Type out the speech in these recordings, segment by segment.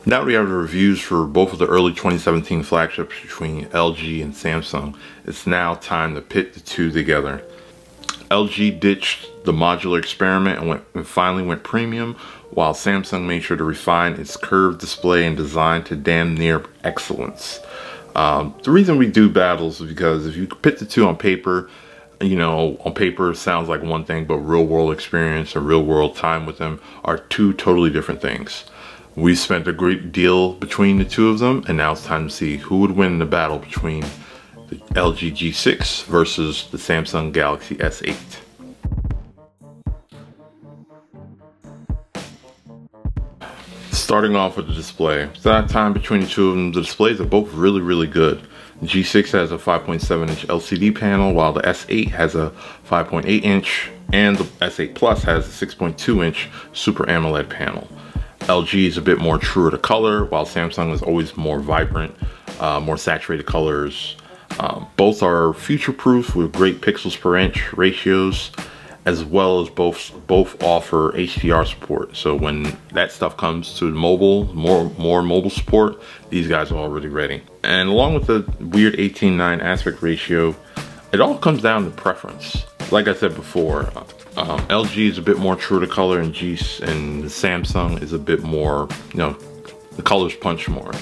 Now we have the reviews for both of the early 2017 flagships between LG and Samsung. It's now time to pit the two together. LG ditched the modular experiment and finally went premium, while Samsung made sure to refine its curved display and design to damn near excellence. The reason we do battles is because if you pit the two on paper, on paper it sounds like one thing, but real world experience and real world time with them are two totally different things. We spent a great deal between the two of them, and now it's time to see who would win the battle between the LG G6 versus the Samsung Galaxy S8. Starting off with the display. So that time between the two of them, the displays are both really good. The G6 has a 5.7 inch LCD panel, while the S8 has a 5.8 inch, and the S8 Plus has a 6.2 inch Super AMOLED panel. LG is a bit more truer to color, while Samsung is always more vibrant, more saturated colors. Both are future-proof with great pixels per inch ratios, as well as both offer HDR support. So when that stuff comes to mobile, more mobile support, these guys are already ready. And along with the weird 18:9 aspect ratio, it all comes down to preference. Like I said before, LG is a bit more true to color, and Samsung is a bit more, the colors punch more.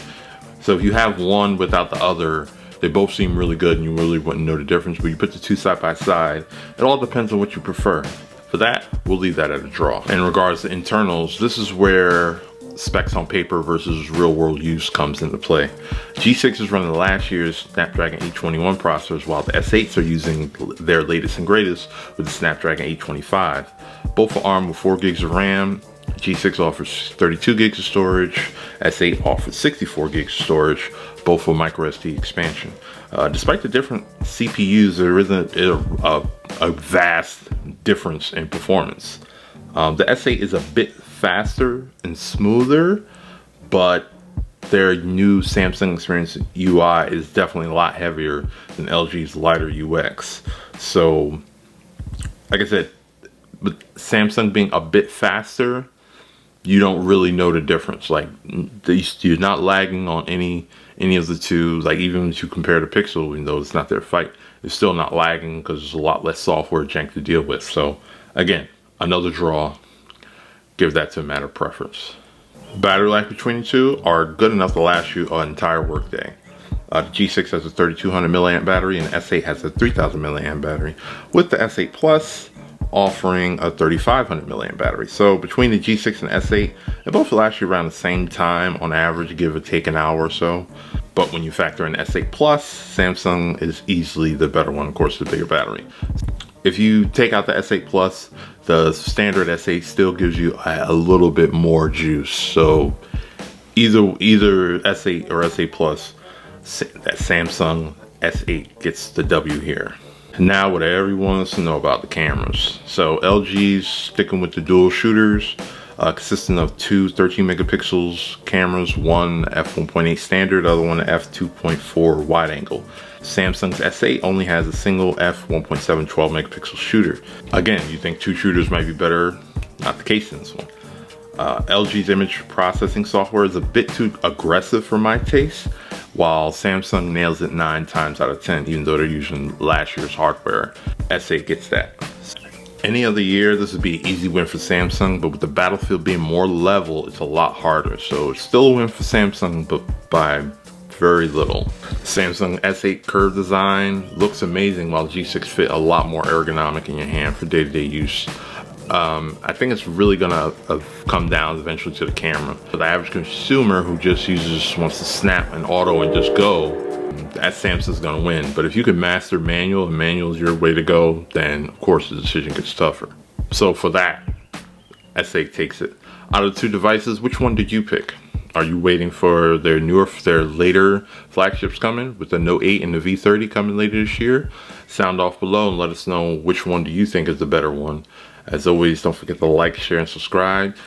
So if you have one without the other, they both seem really good and you really wouldn't know the difference. But you put the two side by side, it all depends on what you prefer. For that, we'll leave that at a draw. In regards to internals, this is where specs on paper versus real world use comes into play. G6 is running last year's Snapdragon 821 processors, while the S8s are using their latest and greatest with the Snapdragon 825. Both are armed with 4 gigs of RAM. G6 offers 32 gigs of storage. S8 offers 64 gigs of storage, both with microSD expansion. Despite the different CPUs, there isn't a vast difference in performance. The S8 is a bit faster and smoother, but their new Samsung Experience UI is definitely a lot heavier than LG's lighter UX. So, like I said, with Samsung being a bit faster, you don't really know the difference. Like, you're not lagging on any of the two. Like, even if you compare the Pixel, even though it's not their fight, it's still not lagging because there's a lot less software jank to deal with. So, again, another draw. Give that to a matter of preference. Battery life between the two are good enough to last you an entire workday. The G6 has a 3200 milliamp battery and the S8 has a 3000 milliamp battery, with the S8 Plus offering a 3500 milliamp battery. So between the G6 and S8, they both last you around the same time on average, give or take an hour or so. But when you factor in S8 Plus, Samsung is easily the better one, of course, the bigger battery. If you take out the S8 Plus, the standard S8 still gives you a little bit more juice. So either S8 or S8 Plus, that Samsung S8 gets the W here. Now what everyone wants to know about the cameras. So LG's sticking with the dual shooters, consisting of two 13 megapixels cameras, one f1.8 standard, other one f2.4 wide angle. Samsung's S8 only has a single f1.7 12 megapixel shooter. Again, you think two shooters might be better? Not the case in this one. LG's image processing software is a bit too aggressive for my taste, while Samsung nails it 9 times out of 10, even though they're using last year's hardware. S8 gets that. Any other year, this would be an easy win for Samsung, but with the Battlefield being more level, it's a lot harder. So it's still a win for Samsung, but by very little. Samsung S8 curved design looks amazing, while G6 fit a lot more ergonomic in your hand for day-to-day use. I think it's really gonna come down eventually to the camera. For the average consumer who just wants to snap an auto and just go, that Samsung's gonna win. But if you can master manual and manual is your way to go, then of course the decision gets tougher. So for that, S8 takes it. Out of the two devices, which one did you pick? Are you waiting for their later flagships coming, with the Note 8 and the V30 coming later this year? Sound off below and let us know which one do you think is the better one. As always, don't forget to like, share, and subscribe.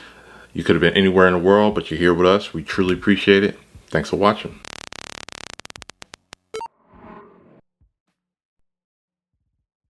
You could have been anywhere in the world, but you're here with us. We truly appreciate it. Thanks for watching.